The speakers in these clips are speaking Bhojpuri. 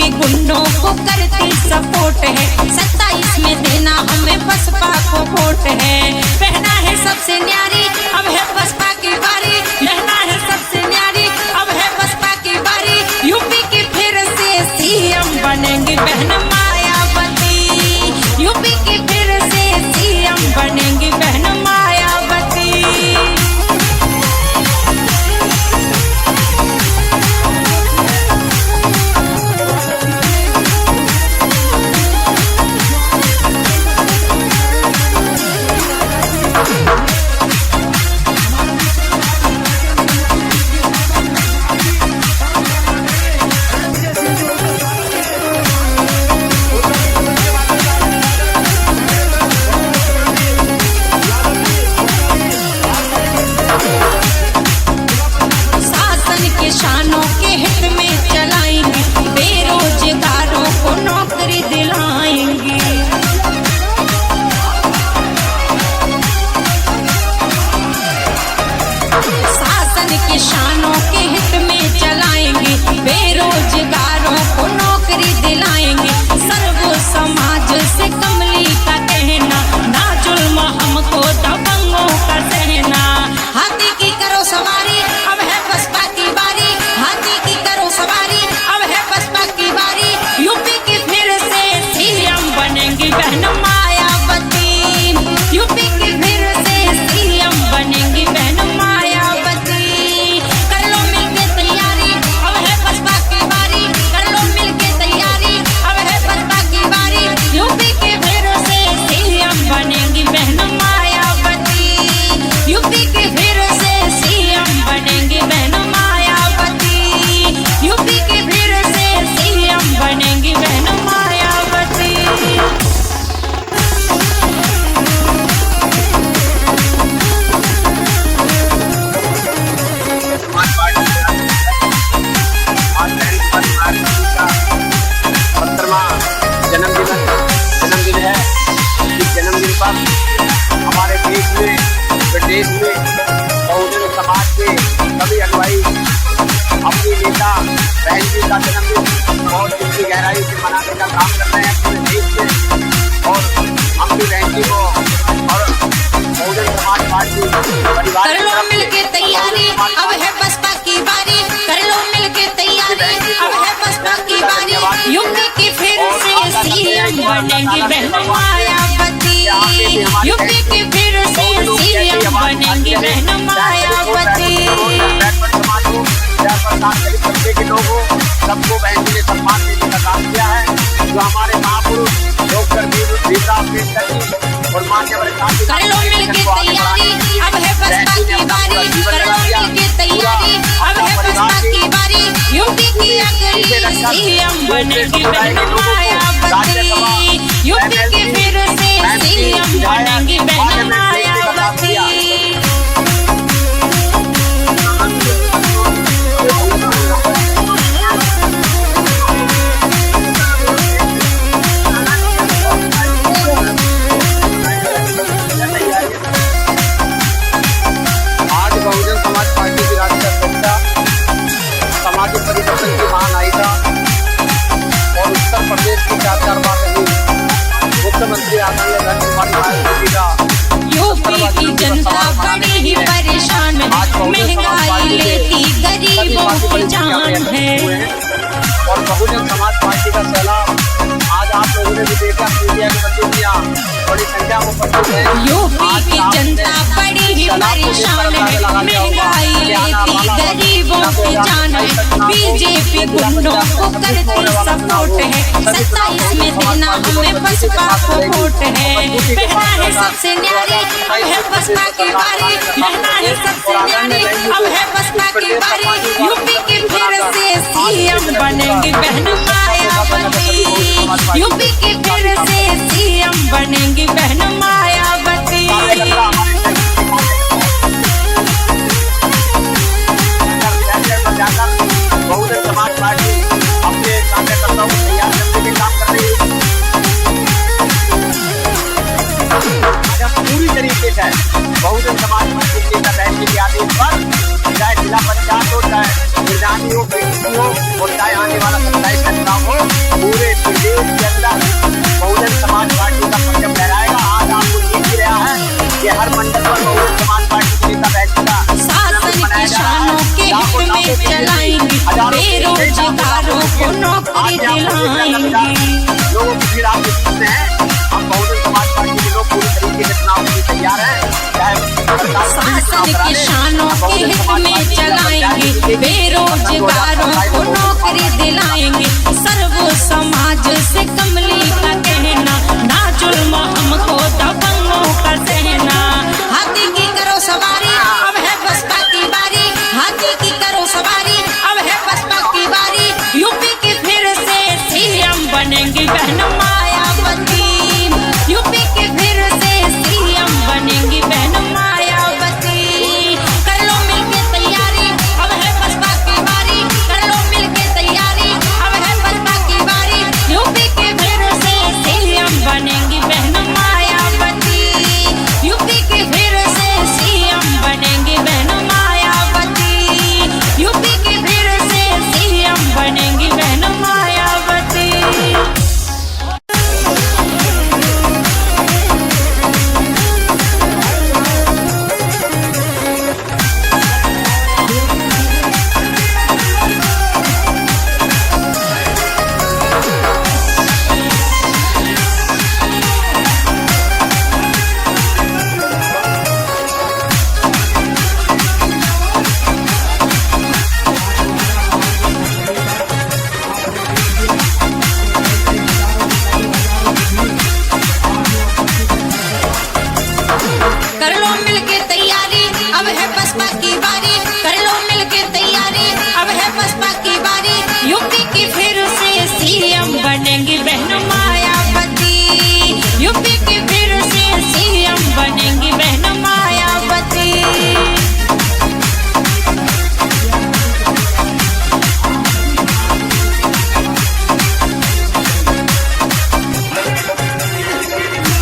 के गुंडों को करती सपोर्ट है। 27 में देना हमें बसपा को वोट है। पहना है सबसे न्यारी, अब है बसपा की बारी। लहना है सबसे न्यारी, अब है बसपा की बारी। यूपी की फिर से सीएम बनेंगी बहन मायावती। यूपी की फिर से सीएम बनेंगी बहन मायावती। किसानों के हित में चलाएंगे, बेरोजगारों को नौकरी दिलाएंगे। शासन किसानों के हित में चलाएंगे, बेरोजगारों को नौकरी दिलाएंगे। सर्व समाज से कमली का कहना, ना जुल्म हमको दबंगों का सहना। हाथी की करो सवारी, अब है बसपा की बारी। हाथी की करो सवारी, अब है बसपा की बारी। यूपी की फिर से सीएम बनेंगी बहन मायावती। यूपी की फिर से सीएम बनेंगी बहन मायावती। कर लो मिलके तैयारी, अब है बसपा की बारी। कर लो मिलके तैयारी, अब है बसपा की बारी। यूपी की फिर से सीएम बनेंगी बहन मायावती। यूपी की फिर से सीएम बनेंगी बहन मायावती। यूपी की फिर से सीएम बनेंगी बहन मायावती। जन्मदिन है। इस जन्मदिन पर हमारे देश में विदेश में बहुजन समाज के सभी अगुवाई अपनी नेता बहन जी का जन्मदिन बहुत इतनी गहराई से मनाने का काम कर रहे हैं पूरे देश में। और हम भी बहन जी को और बहुजन समाज पार्टी परिवार कर लो मिलके तैयारी, अब है बसपा की बारी। कर लो मिलके तैयारी, अब है बसपा की बारी। यूपी की फिर से सीएम बनेंगी बहन मायावती। यूपी की फिर से सीएम बनेंगी बहन मायावती। के लोगों सबको बहन जी ने सम्मान देने का काम किया है। जो हमारे महापुरुष डॉक्टर भीमराव अम्बेडकर जी और मान्यवर कर लो मिलके तैयारी, अब है बसपा की बारी। कर लो मिलके तैयारी, अब है बसपा की बारी। यूपी की अगली सीएम बनेगी बहन मायावती। यूपी की फिर से सीएम बनेगी बहन मायावती। सामाजिक परिवर्तन की महानायिका और उत्तर प्रदेश की 4 बार रही मुख्यमंत्री आदरणीय धन्यवाद जी का यूपी की जनता बड़ी ही परेशान है, महंगाई लेती गरीबों की जान है। और बहुजन समाज पार्टी का सैलाब आज आप लोगों ने भी देखा, मीडिया की बंदियां बड़ी संख्या में उपस्थित है। यूपी की जनता बड़ी ही परेशान है, महंगाई लेती गरीबों की जान है। बीजेपी गुंडों को करती सपोर्ट है। 27 में देना हमें बसपा को वोट है। पहना है सबसे न्यारी, अब है बसपा की बारी। लहना है सबसे न्यारी, अब है बसपा की बारी। यूपी की फिर से सीएम बनेंगी बहन मायावती। यूपी की फिर से सीएम बनेंगी बहन मायावती। बहुजन समाज पार्टी अपने कार्यकर्ताओं को तैयार करने के काम कर रही है। पूरी तरीके से बहुजन समाज पार्टी के बहन जी के आदेश पर चाहे जिला पंचायत हो, चाहे निर्दानी हो, और चाहे आने वाला 27 का चुनाव हो, बेरोजगारों को नौकरी दिलाएंगे। लोगों की भीड़ आप देख सकते हैं। हम बहुजन समाज पार्टी के लोग पूरी तरीके से चुनाव के लिए तैयार हैं। शासन किसानों के हित में चलाएंगे, बेरोजगारों को नौकरी दिलाएंगे। सर्व समाज से कमली का कहना, ना जुल्म हमको दबंगों का सहना। हाथी की करो सवारी, अब है बसपा की बारी। हाथी की करो सवारी, अब है बसपा की बारी। यूपी की फिर से सीएम बनेंगी बहन मायावती। यूपी की फिर से सीएम बनेंगी बहन मायावती। कर लो मिलके तैयारी, अब है बसपा की बारी। कर लो मिलके तैयारी, अब है बसपा की बारी। यूपी की फिर से सीएम बनेंगी बहन मायावती। यूपी की फिर से सीएम बनेंगी बहन मायावती। यूपी की फिर से सीएम बनेंगी बहन मायावती। कर लो मिलके तैयारी, अब है बसपा की बारी। कर लो मिलके तैयारी, अब है बसपा की बारी। यूपी की फिर से सीएम बनेंगी बहन मायावती। यूपी की फिर से सीएम बनेंगी बहन मायावती।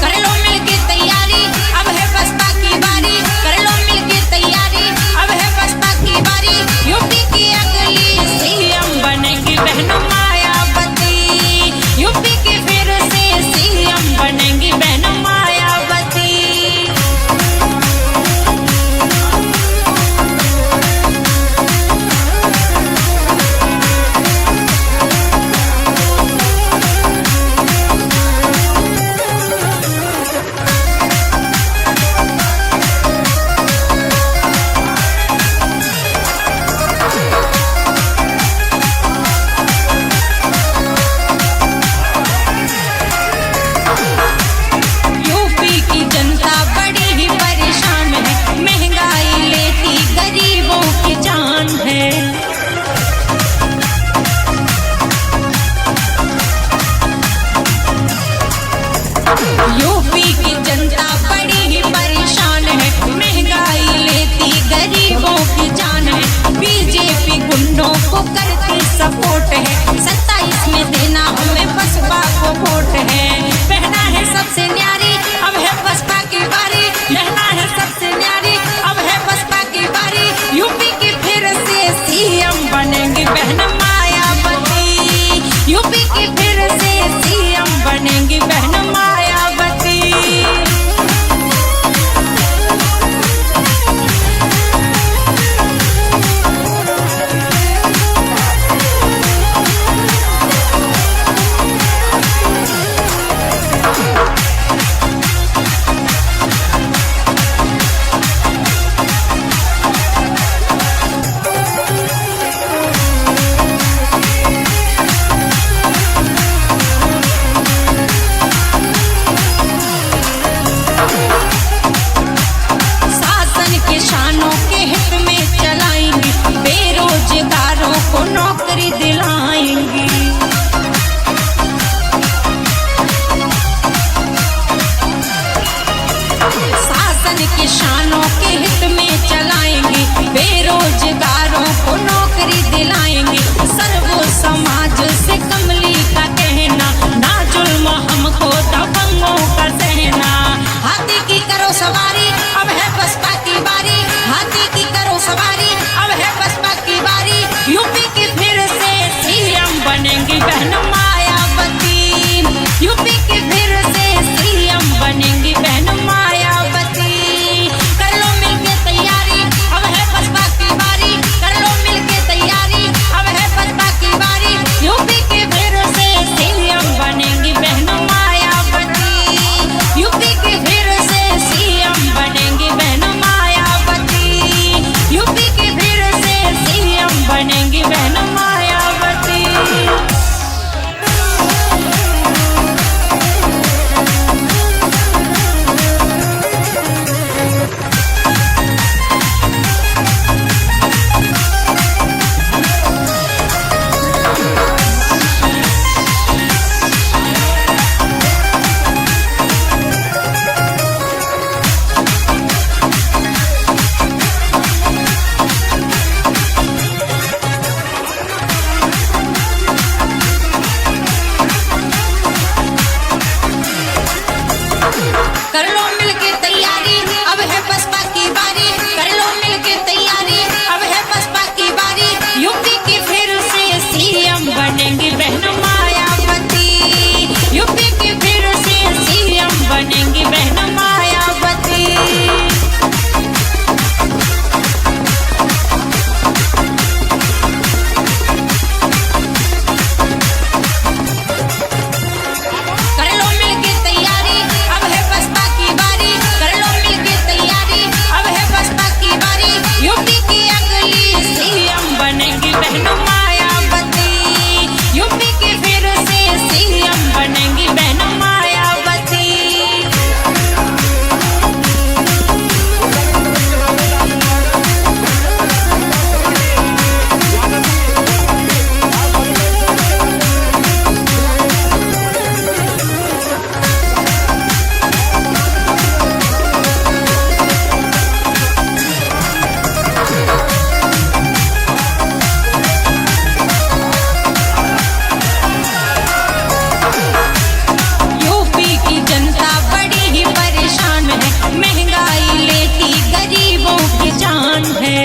कर लो मिलके तैयारी, अब है बसपा की बारी। कर लो मिलके तैयारी, अब है बसपा की बारी। यूपी की अगली सीएम बनेंगी बहन मायावती। यूपी की फिर से सीएम बनेंगी बहन मायावती। यूपी की जनता बड़ी ही परेशान है, महंगाई लेती गरीबों की जान है। यूपी की जनता बड़ी ही परेशान है, महंगाई लेती गरीबों की जान है। बीजेपी गुंडों को करती सपोर्ट है, 27 में देना हमें बसपा को वोट है। पहना है सबसे न्यारी, अब है बसपा की बारी। पहना है सबसे न्यारी, अब है बसपा की बारी। यूपी की फिर से सीएम बनेंगी बहन मायावती। यूपी की फिर से सीएम बनेंगी बहन मायावती। शासन किसानों के हित में चलाएंगी, बेरोजगारों को नौकरी दिलाएंगी। शासन किसानों के हित में चलाएंगे, बेरोजगारों को नौकरी दिलाएंगे। सर्व समाज से कमली का कहना, ना जुल्म हमको दबंगों का सहना। हाथी की करो सवारी, अब है बसपा की बारी। हाथी की करो सवारी, अब है बसपा की बारी। यूपी की फिर से सीएम बनेंगी बहन मायावती। यूपी की फिर से सीएम बनेंगी बहन मायावती। कर लो मिलके तैयारी, अब है बसपा की बारी। कर लो मिलके तैयारी, अब है बसपा तैयारी, अब है बसपा की बारी, कर लो मिलके तैयारी, अब है बसपा की बारी, यूपी की फिर से सीएम बनेंगी बहन मायावती, यूपी की फिर से सीएम बनेंगी बहन मायावती। कर लो मिलके तैयारी, अब है बसपा की बारी, कर लो मिलके तैयारी, अब है बसपा की बारी, यूपी की अगली सीएम बनेंगी बहन मायावती, यूपी की फिर से सीएम बनेंगी बहन मायावती। यूपी की जनता बड़ी ही परेशान है, महंगाई लेती गरीबों की जान है।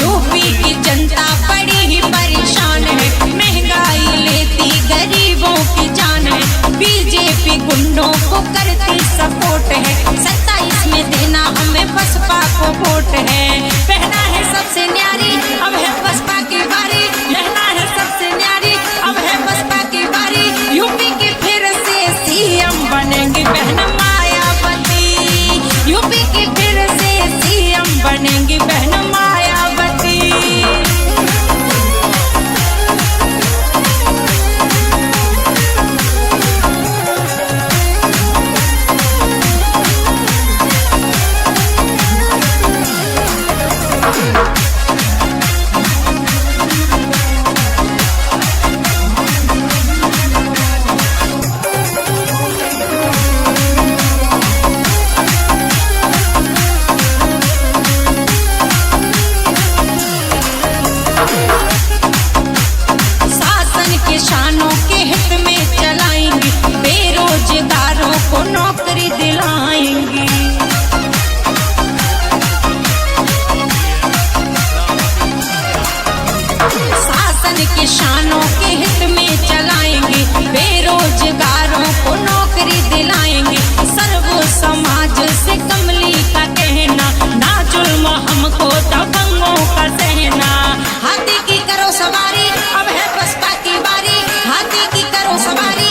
यूपी की जनता बड़ी ही परेशान है, महंगाई लेती गरीबों की जान है। बीजेपी गुंडों को करती सपोर्ट है, 27 में देना हमें बसपा को वोट है। पहना है सबसे न्यारी, अब है बसपा की बारी, लहना है सबसे न्यारी, अब है बसपा की बारी, यूपी की फिर से सीएम बनेंगी बहन मायावती, यूपी की फिर से सीएम बनेंगी बहन मायावती। शासन किसानों के हित में चलाएंगी, बेरोजगारों को नौकरी दिलाएंगी। शासन किसानों के हित में चलाएंगे, बेरोजगारों को नौकरी दिलाएंगे। सर्व समाज से कमली का कहना, ना जुल्म हमको दबंगों का सहना। हाथी की करो सवारी, अब है बसपा की बारी, हाथी की करो सवारी,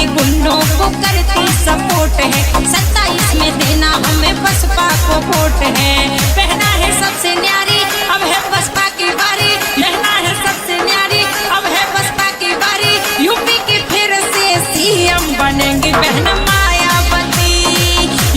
बीजेपी गुंडों को करती सपोर्ट है। 27 में देना हमें बसपा को वोट है। पहना है सबसे न्यारी, अब है बसपा की बारी। पहना है सबसे न्यारी, अब है बसपा की बारी। यूपी की फिर से सीएम बनेंगी बहन मायावती।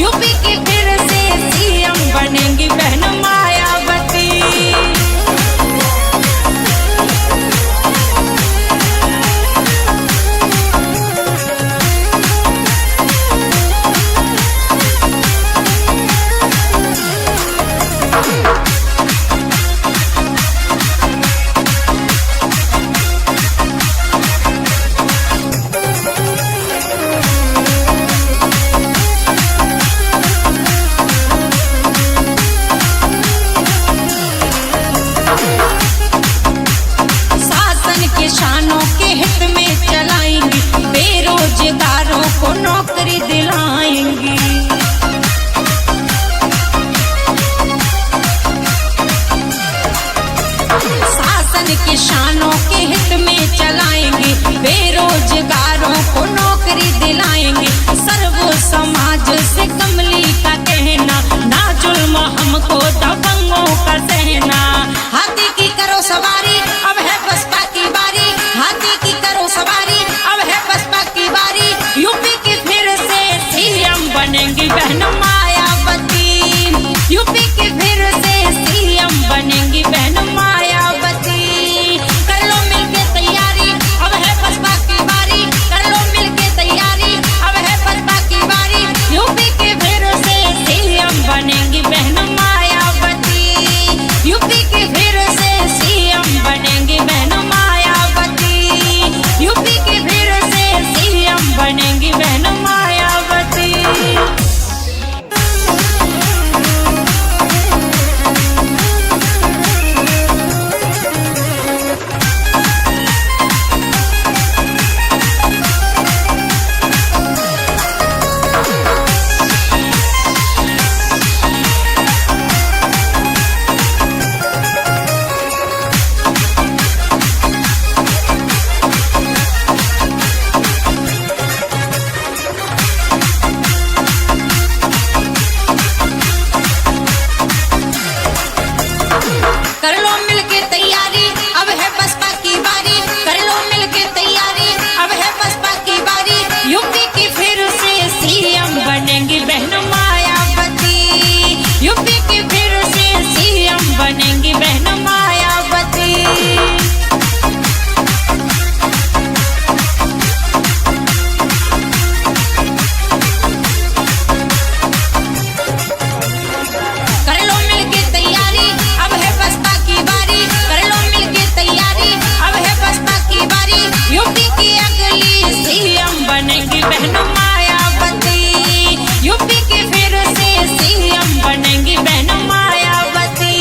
यूपी की फिर से सीएम बनेंगी बहन मायावती। किसानों के हित में चलाएंगी, बेरोजगारों को नौकरी दिलाएंगी। शासन किसानों के हित में चलाएंगे, बेरोजगारों को नौकरी दिलाएंगे। सर्व समाज से कमली का कहना, ना जुल्म हमको दबंगों का सहना। हाथी की करो सवारी, अब है बसपा की बारी। हाथी की करो सवारी, अब है बसपा की बारी। यूपी की फिर से सीएम बनेंगी बहन मायावती। यूपी की फिर से सीएम बनेंगी बहन मायावती। कर लो मिलके तैयारी, अब है बसपा की बारी। कर लो मिलके तैयारी, अब है बसपा की बारी। यूपी की फिर से सीएम बनेंगी बहन मायावती। यूपी की फिर से सीएम बनेंगी बहन मायावती। यूपी की फिर से सीएम बनेंगी बहन मायावती। कर लो मिलके तैयारी, अब है बसपा की बारी। कर लो मिलके तैयारी, अब है बसपा की बारी। यूपी की फिर से सीएम बनेंगी बहन मायावती। यूपी की फिर से सीएम बनेंगी बहन मायावती। कर लो मिलके तैयारी, अब है बसपा की बारी। कर लो मिलके तैयारी, अब है बसपा की बारी। यूपी की अगली सीएम बनेंगी बहन मायावती। यूपी की फिर से सीएम बनेंगी बहन मायावती।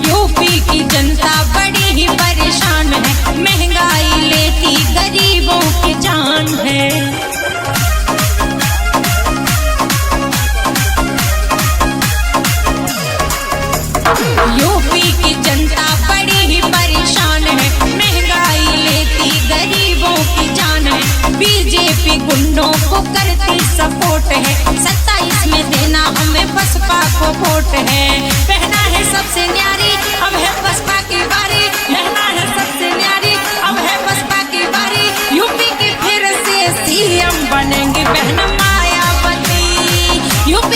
यूपी की जनता बड़ी ही परेशान है, महंगाई लेती गरीबों की जान है। यूपी की जनता बड़ी ही परेशान है, महंगाई लेती गरीबों की जान है। बीजेपी गुंडों को करती सपोर्ट है। 27 में देना हमें बसपा को वोट है। पहना है सबसे न्यारी, अब है बसपा की बारी। पहना है सबसे न्यारी, अब है बसपा की बारी। यूपी की फिर से सीएम बनेंगी बहन मायावती। यूपी